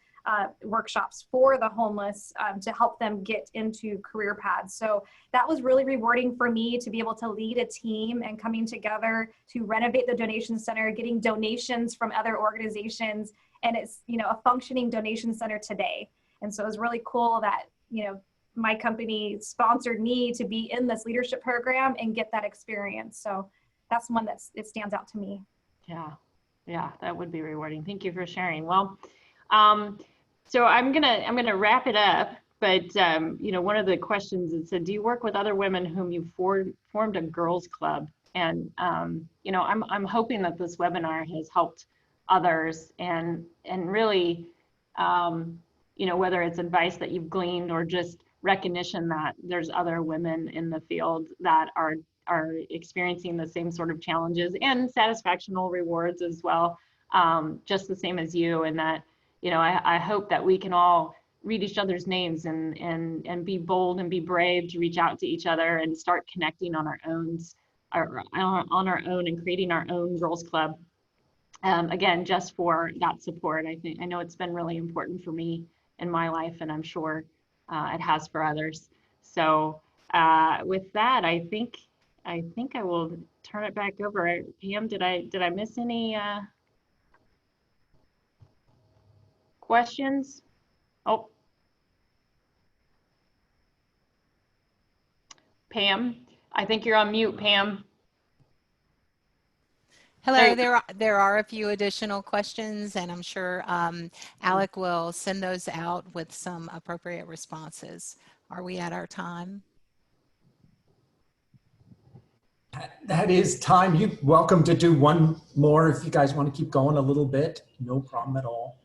workshops for the homeless to help them get into career paths. So that was really rewarding for me to be able to lead a team and coming together to renovate the donation center, getting donations from other organizations. And it's, you know, a functioning donation center today. And so it was really cool that, you know, my company sponsored me to be in this leadership program and get that experience. So that's one it stands out to me. Yeah, that would be rewarding. Thank you for sharing. Well, so I'm gonna wrap it up, but you know, one of the questions is, do you work with other women whom you formed a girls club? And you know, I'm hoping that this webinar has helped others, and really, you know, whether it's advice that you've gleaned or just recognition that there's other women in the field that are experiencing the same sort of challenges and satisfactional rewards as well, just the same as you. And that, you know, I hope that we can all read each other's names and be bold and be brave to reach out to each other and start connecting on our own, and creating our own girls club. Again, just for that support. I know it's been really important for me in my life, and I'm sure it has for others. So with that, I think I will turn it back over. Pam, did I miss any questions? Oh, Pam, I think you're on mute, Pam. Hello, there are a few additional questions, and I'm sure Alec will send those out with some appropriate responses. Are we at our time? That is time. You're welcome to do one more if you guys want to keep going a little bit. No problem at all.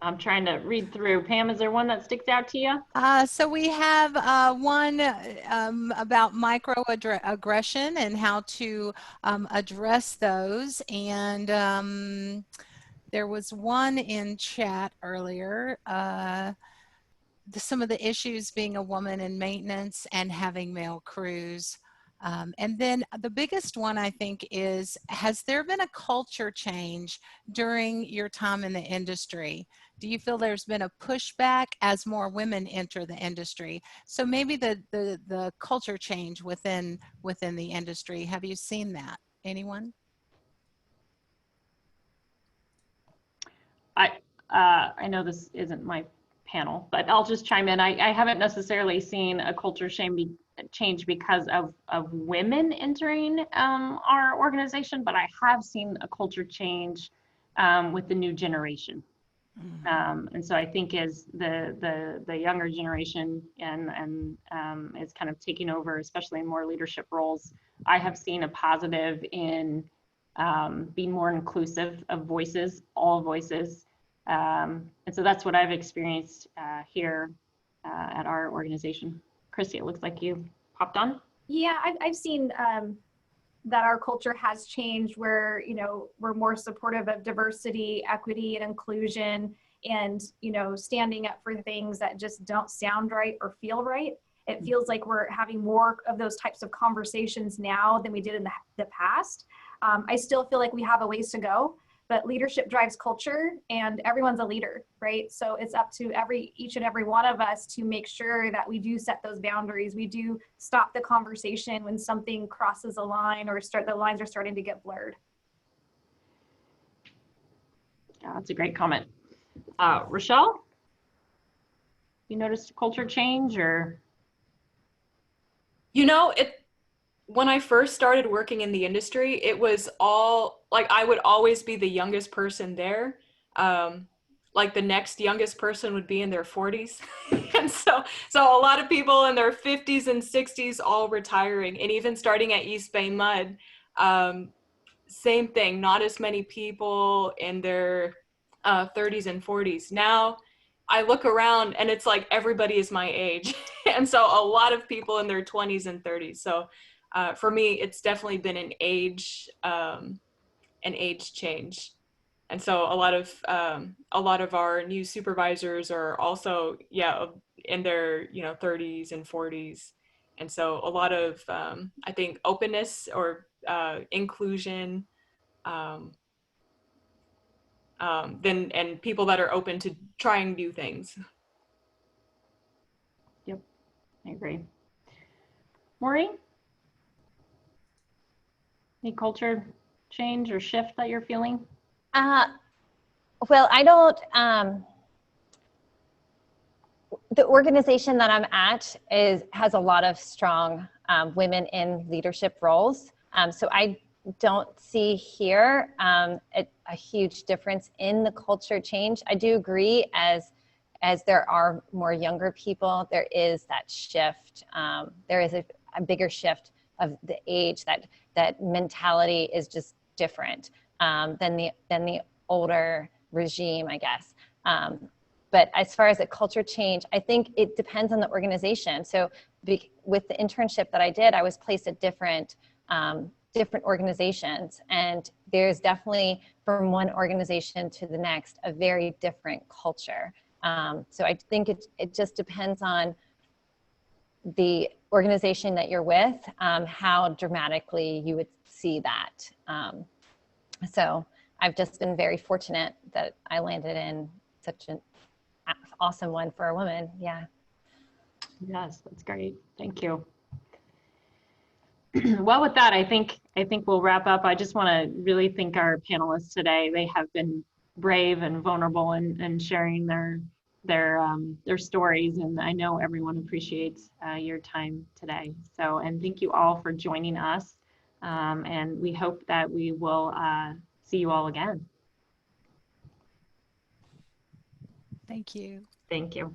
I'm trying to read through. Pam, is there one that sticks out to you? So we have one about microaggression and how to address those. And there was one in chat earlier. Some of the issues being a woman in maintenance and having male crews. And then the biggest one, I think, is, has there been a culture change during your time in the industry? Do you feel there's been a pushback as more women enter the industry? So maybe the culture change within the industry. Have you seen that? Anyone? I know this isn't my panel, but I'll just chime in. I haven't necessarily seen a culture change because of women entering our organization, but I have seen a culture change with the new generation. And so I think as the younger generation and is kind of taking over, especially in more leadership roles, I have seen a positive in being more inclusive of voices, all voices. And so that's what I've experienced here at our organization. Christy, it looks like you popped on. Yeah, I've seen that our culture has changed where, you know, we're more supportive of diversity, equity, and inclusion, and, you know, standing up for things that just don't sound right or feel right. It feels like we're having more of those types of conversations now than we did in the past. I still feel like we have a ways to go, but leadership drives culture, and everyone's a leader, right? So it's up to each and every one of us to make sure that we do set those boundaries. We do stop the conversation when something crosses a line or the lines are starting to get blurred. Yeah, that's a great comment. Rochelle, you noticed a culture change or? You know, when I first started working in the industry, it was all like I would always be the youngest person there. Like the next youngest person would be in their 40s. And so a lot of people in their 50s and 60s all retiring, and even starting at East Bay Mud, same thing, not as many people in their 30s and 40s. Now I look around and it's like everybody is my age. And so a lot of people in their 20s and 30s. So for me, it's definitely been an age change. And so a lot of our new supervisors are also, yeah, in their, 30s and 40s. And so a lot of, I think, openness or inclusion, and people that are open to trying new things. Yep, I agree. Maureen? Any culture change or shift that you're feeling? Well, I don't, the organization that I'm at has a lot of strong women in leadership roles. So I don't see here a huge difference in the culture change. I do agree as there are more younger people, there is that shift. There is a bigger shift of the age, that mentality is just different than the older regime, I guess. But as far as a culture change, I think it depends on the organization. So with the internship that I did, I was placed at different organizations, and there's definitely from one organization to the next a very different culture. So I think it just depends on the organization that you're with, how dramatically you would see that. So I've just been very fortunate that I landed in such an awesome one for a woman. Yeah. Yes, that's great. Thank you. Well, with that, I think we'll wrap up. I just want to really thank our panelists today. They have been brave and vulnerable and sharing their stories, and I know everyone appreciates your time today. So, and thank you all for joining us, and we hope that we will see you all again. Thank you. Thank you.